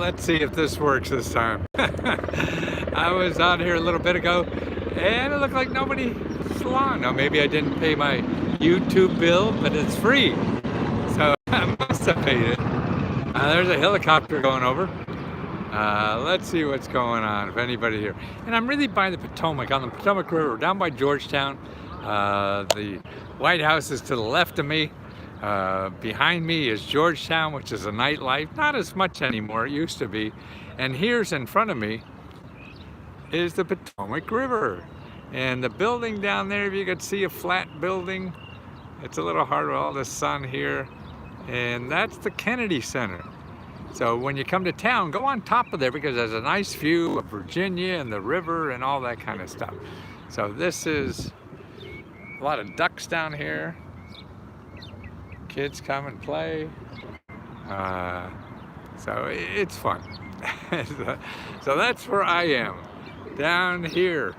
let's see if this works this time. I was on here a little bit ago and it looked like nobody was along. Now maybe I didn't pay my YouTube bill, but it's free. So I must have paid it. There's a helicopter going over. Let's see what's going on, if anybody here. And I'm really by the Potomac, on the Potomac River, down by Georgetown. The White House is to the left of me. Behind me is Georgetown, which is a nightlife. Not as much anymore, it used to be. And here's in front of me is the Potomac River. And the building down there, if you could see a flat building, it's a little hard with all the sun here. And that's the Kennedy Center. So when you come to town, go on top of there because there's a nice view of Virginia and the river and all that kind of stuff. So this is a lot of ducks down here. Kids come and play. So it's fun. So that's where I am, down here.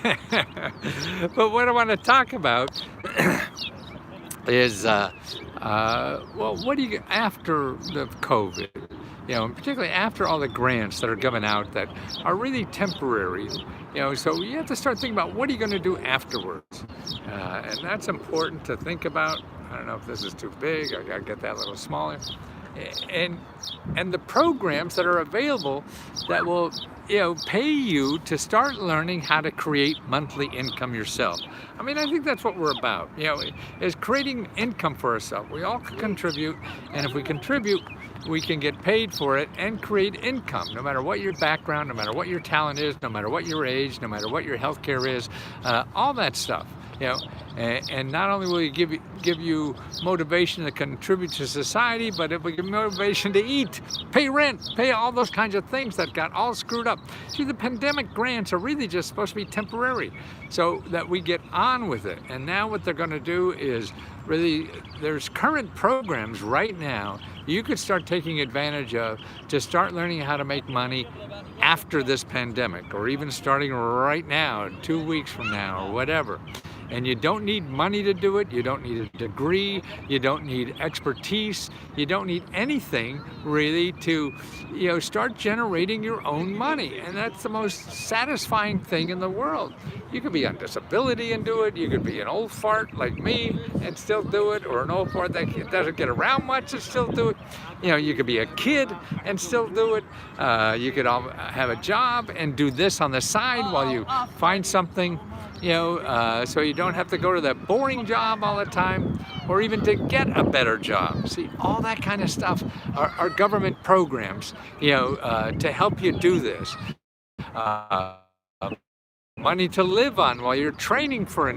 But what I want to talk about is, well, what do you, after the COVID, you know, and particularly after all the grants that are given out that are really temporary, you know, so you have to start thinking about what are you going to do afterwards. And that's important to think about. I don't know if this is too big, I gotta get that a little smaller. And the programs that are available that will, you know, pay you to start learning how to create monthly income yourself. I mean, I think that's what we're about, you know, is creating income for ourselves. We all can contribute, and if we contribute, we can get paid for it and create income, no matter what your background, no matter what your talent is, no matter what your age, no matter what your health care is, all that stuff. You know, and not only will it give you motivation to contribute to society, but it will give you motivation to eat, pay rent, pay all those kinds of things that got all screwed up. See, the pandemic grants are really just supposed to be temporary, so that we get on with it. And now what they're going to do is really, there's current programs right now you could start taking advantage of to start learning how to make money after this pandemic, or even starting right now, 2 weeks from now, or whatever. And you don't need money to do it, you don't need a degree, you don't need expertise, you don't need anything really to, you know, start generating your own money. And that's the most satisfying thing in the world. You could be on disability and do it, you could be an old fart like me and still do it, or an old fart that doesn't get around much and still do it. You know, you could be a kid and still do it. You could have a job and do this on the side while you find something, you know, so you don't have to go to that boring job all the time, or even to get a better job. See, all that kind of stuff are government programs, you know, to help you do this. Money to live on while you're training for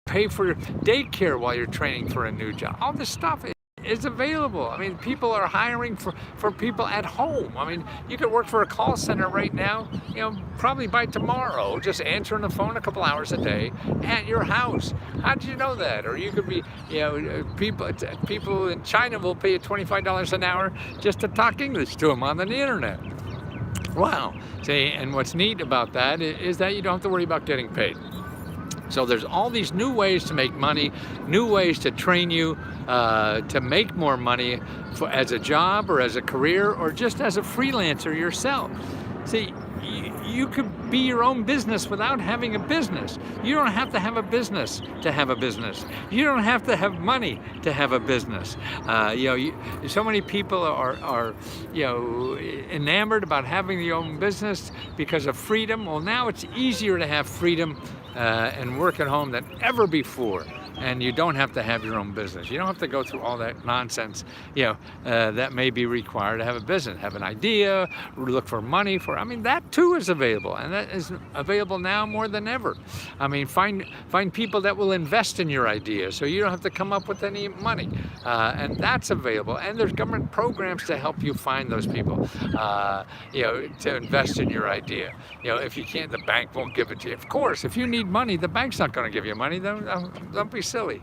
pay for daycare while you're training for a new job. All this stuff is available. I mean, people are hiring for people at home. I mean, you could work for a call center right now, you know, probably by tomorrow, just answering the phone a couple hours a day at your house. How did you know that? Or you could be, you know, people in China will pay you $25 an hour just to talk English to them on the internet. Wow. See, and what's neat about that is that you don't have to worry about getting paid. So there's all these new ways to make money, new ways to train you to make more money as a job or as a career or just as a freelancer yourself. See, you could be your own business without having a business. You don't have to have a business to have a business. You don't have to have money to have a business. You know, so many people are you know, enamored about having their own business because of freedom. Well, now it's easier to have freedom and work at home than ever before. And you don't have to have your own business. You don't have to go through all that nonsense, you know, that may be required to have a business. Have an idea, look for money for, I mean, that too is available, and that is available now more than ever. I mean, find people that will invest in your idea so you don't have to come up with any money, and that's available. And there's government programs to help you find those people, you know, to invest in your idea. You know, if you can't, the bank won't give it to you. Of course, if you need money, the bank's not going to give you money. Don't be silly.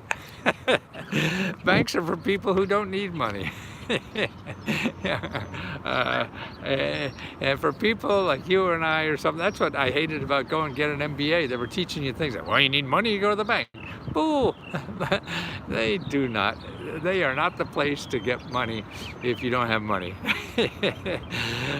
Banks are for people who don't need money. And for people like you and I or something, that's what I hated about going and get an MBA. They were teaching you things like, well, you need money, you go to the bank. bull. They do not. They are not the place to get money if you don't have money.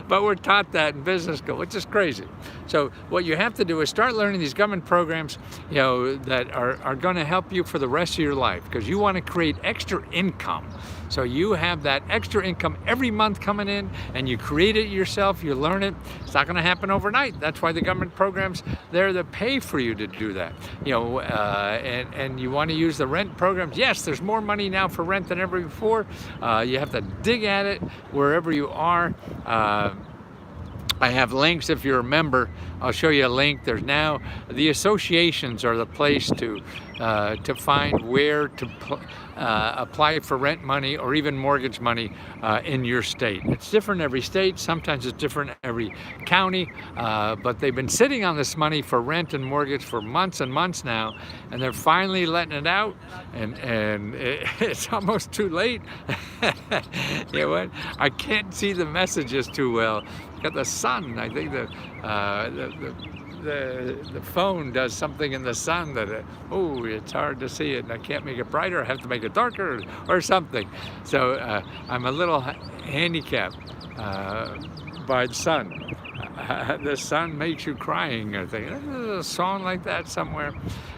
But we're taught that in business school, which is crazy. So what you have to do is start learning these government programs, that are going to help you for the rest of your life, because you want to create extra income. So you have that extra income every month coming in, and you create it yourself, you learn it. It's not going to happen overnight. That's why the government programs, they're to pay for you to do that. And you want to use the rent programs. Yes, there's more money now for rent than ever before. You have to dig at it wherever you are. I have links if you're a member. I'll show you a link. There's now, the associations are the place to find where to apply for rent money or even mortgage money in your state. It's different every state. Sometimes it's different every county. But they've been sitting on this money for rent and mortgage for months and months now, and they're finally letting it out. And it's almost too late. You know what? I can't see the messages too well. Got the sun. I think the phone does something in the sun that it's hard to see it, and I can't make it brighter. I have to make it darker or something. So I'm a little handicapped by the sun. The sun makes you crying. I think there's a song like that somewhere.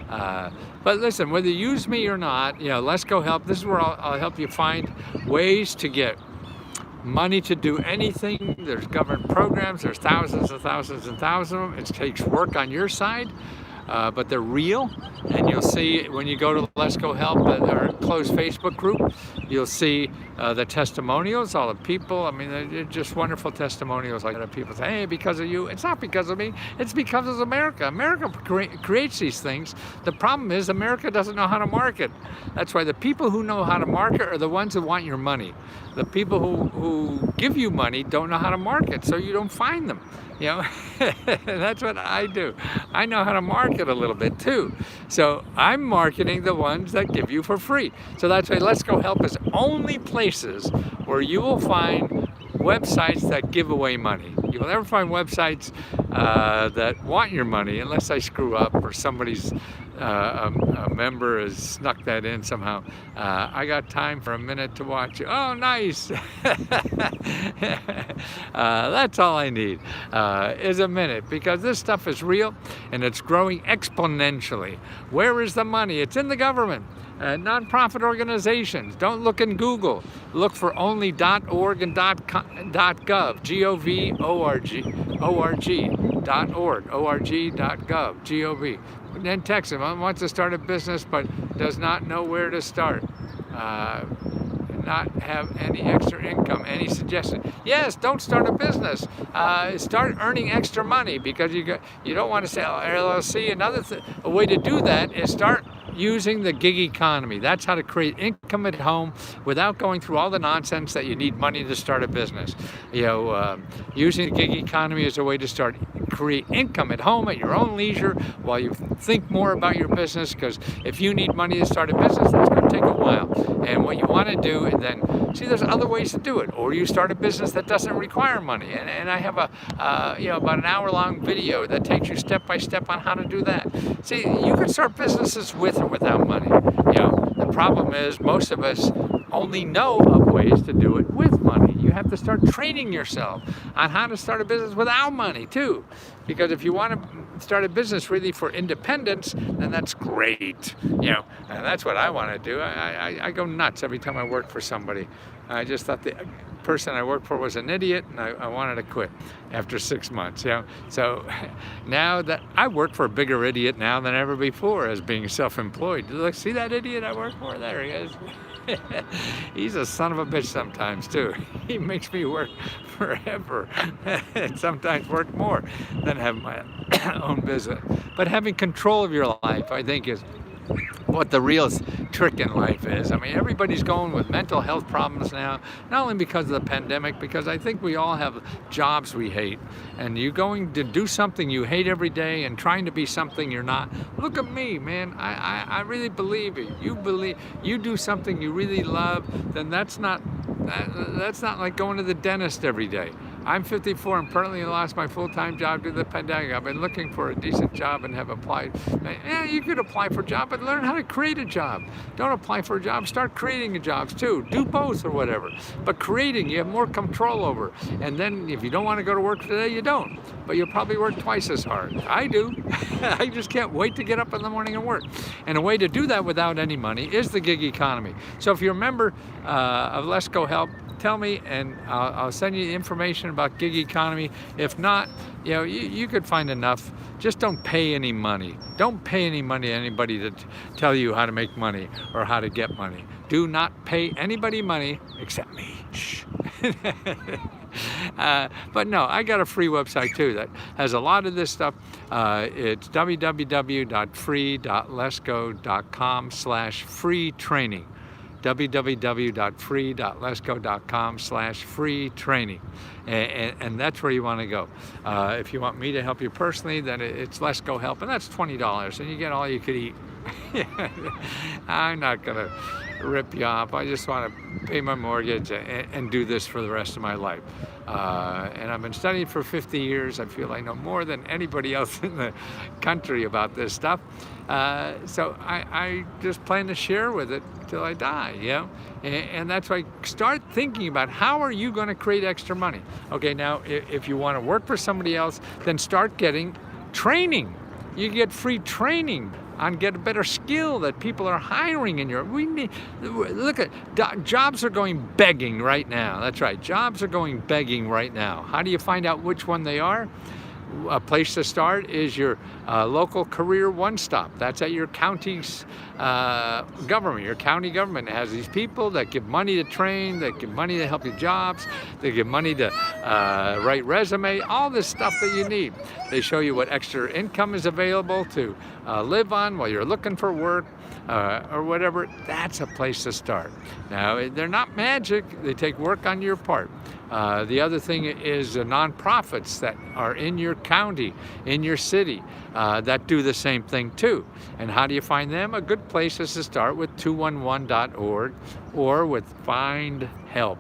But listen, whether you use me or not, Let's Go Help. This is where I'll help you find ways to get money to do anything. There's government programs. There's thousands and thousands and thousands of them. It takes work on your side, but they're real. And you'll see when you go to Let's Go Help, our closed Facebook group, you'll see the testimonials, all the people. I mean, they're just wonderful testimonials. Like that people say, hey, because of you. It's not because of me. It's because of America. America creates these things. The problem is America doesn't know how to market. That's why the people who know how to market are the ones who want your money. The people who give you money don't know how to market, so you don't find them. That's what I do. I know how to market a little bit too. So I'm marketing the ones that give you for free. So that's why Let's Go Help is only places where you will find websites that give away money. You will never find websites that want your money unless I screw up or somebody's a member has snuck that in somehow. I got time for a minute to watch. Oh, nice. That's all I need is a minute, because this stuff is real and it's growing exponentially. Where is the money? It's in the government. Non-profit organizations. Don't look in Google. Look for only .org and .gov. .org.gov. G-O-V. Then text him. Wants to start a business but does not know where to start. Not have any extra income. Any suggestion? Yes, don't start a business. Start earning extra money, because you don't want to sell LLC. A way to do that is start using the gig economy. That's how to create income at home without going through all the nonsense that you need money to start a business. Using the gig economy is a way to create income at home at your own leisure while you think more about your business, because if you need money to start a business, that's going to take a while. And what you want to do, and then see, there's other ways to do it. Or you start a business that doesn't require money. And I have about an hour-long video that takes you step by step on how to do that. See, you can start businesses with or without money. The problem is most of us only know of ways to do it with money. You have to start training yourself on how to start a business without money too. Because if you want to start a business really for independence, then that's great. And that's what I want to do. I go nuts every time I work for somebody. I just thought the person I worked for was an idiot, and I wanted to quit after 6 months. So now that I work for a bigger idiot now than ever before as being self-employed. Look, see that idiot I work for? There he is. He's a son of a bitch sometimes too. He makes me work forever and sometimes work more than have my own business. But having control of your life, I think, is what the real trick in life is. I mean, everybody's going with mental health problems now, not only because of the pandemic, because I think we all have jobs we hate. And you're going to do something you hate every day and trying to be something you're not. Look at me, man. I really believe it. You do something you really love, then that's not like going to the dentist every day. I'm 54 and permanently lost my full-time job due to the pandemic. I've been looking for a decent job and have applied. Yeah, you could apply for a job, but learn how to create a job. Don't apply for a job, start creating jobs too. Do both or whatever. But creating, you have more control over. And then if you don't want to go to work today, you don't. But you'll probably work twice as hard. I do. I just can't wait to get up in the morning and work. And a way to do that without any money is the gig economy. So if you're a member of Let's Go Help, tell me and I'll send you the information about gig economy. If not, you could find enough. Just don't pay any money. Don't pay any money to anybody to tell you how to make money or how to get money. Do not pay anybody money except me. Shh. But no, I got a free website too that has a lot of this stuff. It's www.free.letsgo.com/free training. www.free.letsgo.com/free training. And that's where you want to go. If you want me to help you personally, then it's Let's Go Help, and that's $20, and you get all you could eat. I'm not going to rip you off. I just want to pay my mortgage and do this for the rest of my life. And I've been studying for 50 years. I feel I know more than anybody else in the country about this stuff. So I just plan to share with it till I die, And that's why start thinking about how are you going to create extra money. Okay, now if you want to work for somebody else, then start getting training. You get free training on get a better skill that people are hiring in your. Look at jobs are going begging right now. That's right, jobs are going begging right now. How do you find out which one they are? A place to start is your local career one-stop. That's at your county's government. Your county government has these people that give money to train, that give money to help you jobs, they give money to write resume, all this stuff that you need. They show you what extra income is available to live on while you're looking for work or whatever. That's a place to start. Now, they're not magic. They take work on your part. The other thing is nonprofits that are in your county, in your city, that do the same thing too. And how do you find them? A good place is to start with 211.org or with findhelp.org,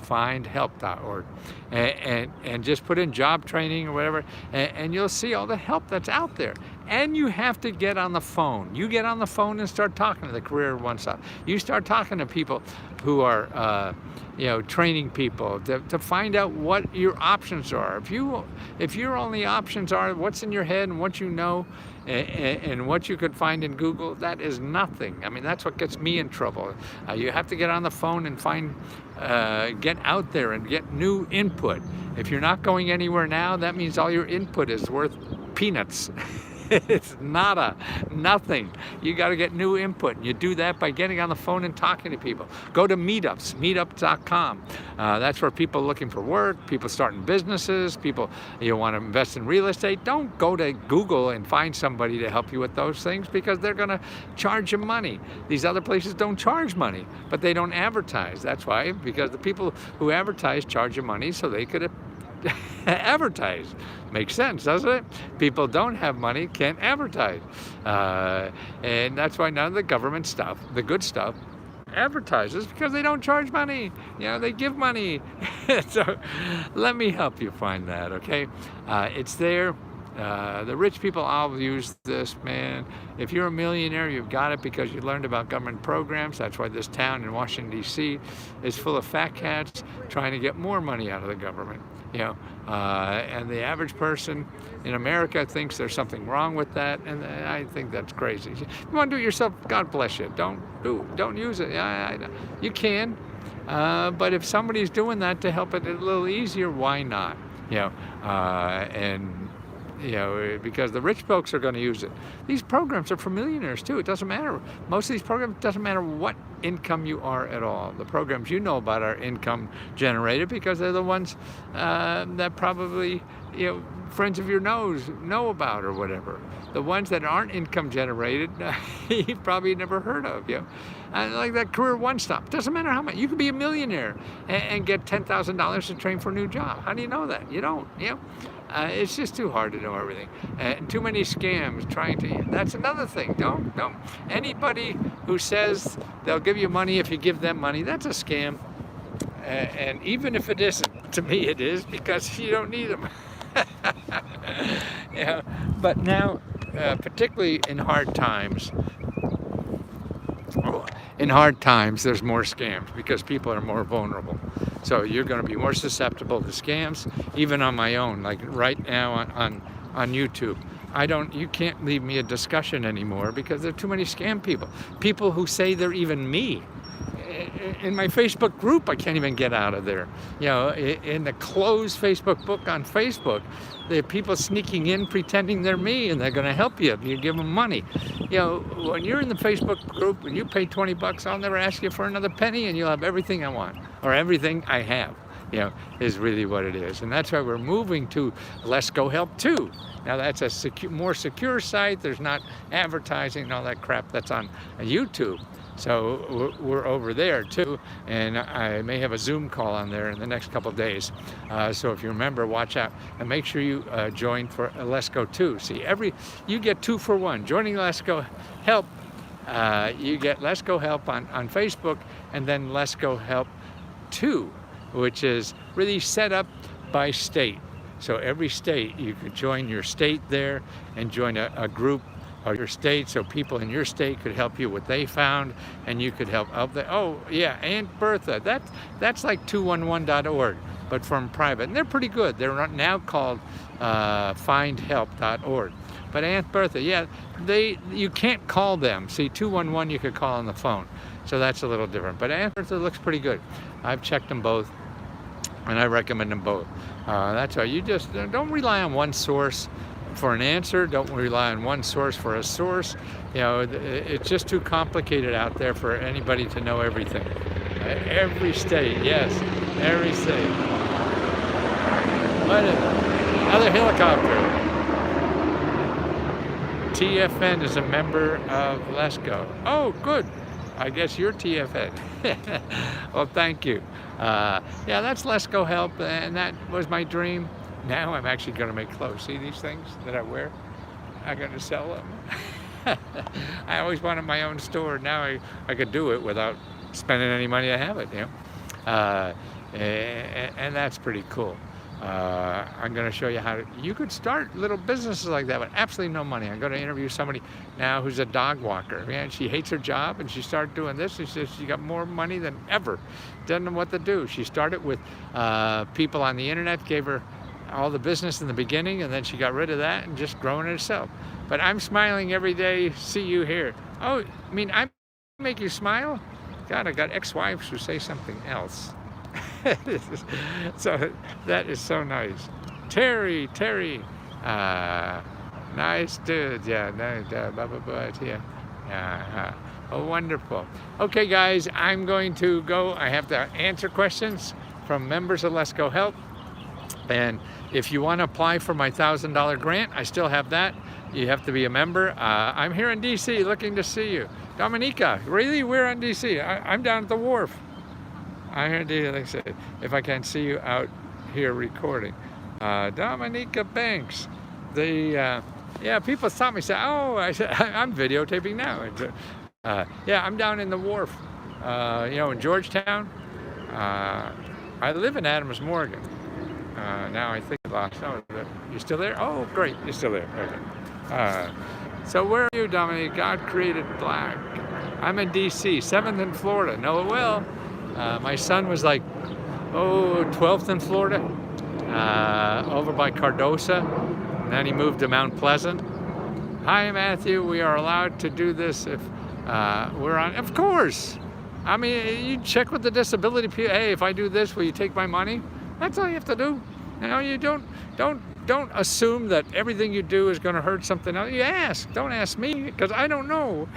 findhelp.org, and just put in job training or whatever, and you'll see all the help that's out there. And you have to get on the phone. You get on the phone and start talking to the career one-stop. You start talking to people who are training people to find out what your options are. If your only options are what's in your head and what you know and what you could find in Google, that is nothing. I mean, that's what gets me in trouble. You have to get on the phone and get out there and get new input. If you're not going anywhere now, that means all your input is worth peanuts. It's nothing. You got to get new input. And you do that by getting on the phone and talking to people. Go to meetups, meetup.com. That's where people are looking for work, people starting businesses, people want to invest in real estate. Don't go to Google and find somebody to help you with those things because they're going to charge you money. These other places don't charge money, but they don't advertise. That's why, because the people who advertise charge you money so they could advertise. Makes sense, doesn't it? People don't have money, can't advertise. And that's why none of the government stuff, the good stuff, advertises because they don't charge money. They give money. So let me help you find that, okay? It's there. The rich people all use this, man. If you're a millionaire, you've got it because you learned about government programs. That's why this town in Washington, D.C. is full of fat cats trying to get more money out of the government. And the average person in America thinks there's something wrong with that, and I think that's crazy. If you want to do it yourself, God bless you. Don't use it. You can, but if somebody's doing that to help it a little easier, why not? Because the rich folks are going to use it. These programs are for millionaires too. It doesn't matter. Most of these programs, doesn't matter what income you are at all. The programs you know about are income generated because they're the ones that probably friends of your know about or whatever. The ones that aren't income generated, you've probably never heard of. And like that career one-stop. Doesn't matter how much. You could be a millionaire and get $10,000 to train for a new job. How do you know that? You don't. It's just too hard to know everything. And too many scams that's another thing. Don't. Anybody who says they'll give you money if you give them money, that's a scam. And even if it isn't, to me it is, because you don't need them. Yeah, but now, particularly in hard times, there's more scams because people are more vulnerable. So you're going to be more susceptible to scams, even on my own. Like right now on YouTube, you can't leave me a discussion anymore because there are too many scam people. People who say they're even me. In my Facebook group, I can't even get out of there. You know, in the closed Facebook book on Facebook, there are people sneaking in pretending they're me, and they're going to help you if you give them money. You know, when you're in the Facebook group and you pay 20 bucks, I'll never ask you for another penny, and you'll have everything I want, or everything I have, you know, is really what it is. And that's why we're moving to Let's Go Help 2. Now that's a more secure site. There's not advertising and all that crap that's on YouTube. So we're over there too, and I may have a Zoom call on there in the next couple of days. So if you remember, watch out and make sure you join for Let's Go 2. See, you get 2 for 1. Joining Let's Go Help, you get Let's Go Help on Facebook, and then Let's Go Help 2, which is really set up by state. So every state, you could join your state there and join a group of your state, so people in your state could help you what they found, and you could help out there. Oh yeah, Aunt Bertha, that's like 211.org, but from private, and they're pretty good. They're now called findhelp.org. But Aunt Bertha, yeah, you can't call them. See, 211 you could call on the phone, so that's a little different. But Aunt Bertha looks pretty good. I've checked them both, and I recommend them both. That's why you just don't rely on one source for an answer. Don't rely on one source for a source. You know, it's just too complicated out there for anybody to know everything. Every state, yes, every state. What is it? Another helicopter. TFN is a member of Let's Go. Oh, good. I guess you're TFN. Well, thank you. Yeah, that's Let's Go Help, and that was my dream. Now I'm actually going to make clothes. See these things that I wear? I'm going to sell them. I always wanted my own store. Now I could do it without spending any money to have it, you know. And that's pretty cool. I'm going to show you how you could start little businesses like that with absolutely no money. I'm going to interview somebody now who's a dog walker. Man, she hates her job, and she started doing this. She says she got more money than ever. Doesn't know what to do. She started with people on the internet, gave her all the business in the beginning, and then she got rid of that and just growing it herself. But I'm smiling every day. See you here. Oh, I mean, I make you smile? God, I got ex-wives who say something else. So that is so nice. Terry, nice dude. Yeah, nice, yeah. Oh, wonderful. Okay, guys, I'm going to go. I have to answer questions from members of Let's Go Help. And if you want to apply for my $1,000 grant, I still have that. You have to be a member. I'm here in DC looking to see you. Dominica, really? We're in DC. I'm down at the wharf. I'm here in DC, like I said, if I can see you out here recording. Dominica Banks. Yeah, people stop me and say, oh, I'm videotaping now. Yeah, I'm down in the wharf, you know, in Georgetown. I live in Adams Morgan. Now I think I lost. Oh, you still there? Oh, great, you're still there. Okay. So where are you, Dominique? God created black. I'm in DC, 7th in Florida. Know it well. My son was like, 12th in Florida, over by Cardosa. And then he moved to Mount Pleasant. Hi, Matthew. We are allowed to do this if we're on. Of course. I mean, you check with the disability people. Hey, if I do this, will you take my money? That's all you have to do. You know, you don't assume that everything you do is going to hurt something else. You ask. Don't ask me, because I don't know.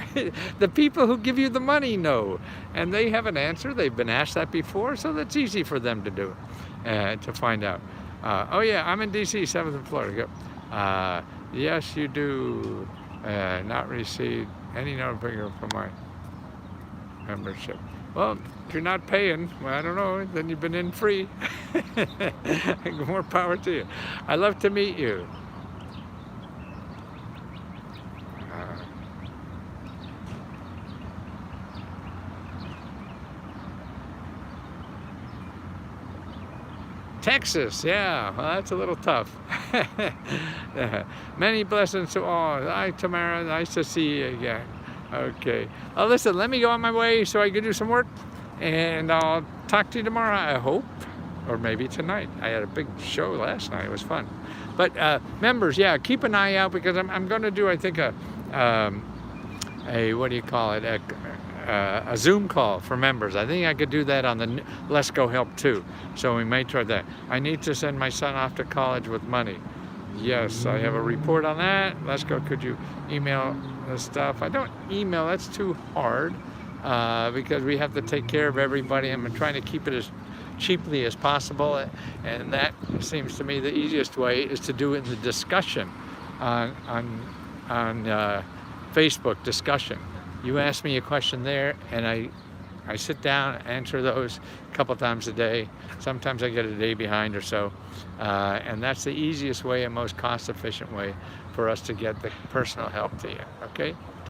The people who give you the money know, and they have an answer. They've been asked that before, so that's easy for them to do, to find out. Oh yeah, I'm in DC, 7th in Florida. Go. Yes, you do not receive any notification from my membership. Well, if you're not paying, well, I don't know, then you've been in free. More power to you. I love to meet you. Texas, yeah, well, that's a little tough. Many blessings to all. Hi, Tamara, nice to see you again. Okay. Oh, listen, let me go on my way so I can do some work, and I'll talk to you tomorrow, I hope, or maybe tonight. I had a big show last night. It was fun. But members, yeah, keep an eye out, because I'm going to do, I think, a what do you call it? A Zoom call for members. I think I could do that on the Let's Go Help too. So we may try that. I need to send my son off to college with money. Yes, I have a report on that. Let's go. Could you email the stuff? I don't email. That's too hard because we have to take care of everybody. I'm trying to keep it as cheaply as possible, and that seems to me the easiest way is to do it in the discussion on Facebook discussion. You ask me a question there, and I sit down, answer those a couple times a day. Sometimes I get a day behind or so, and that's the easiest way and most cost-efficient way for us to get the personal help to you, okay?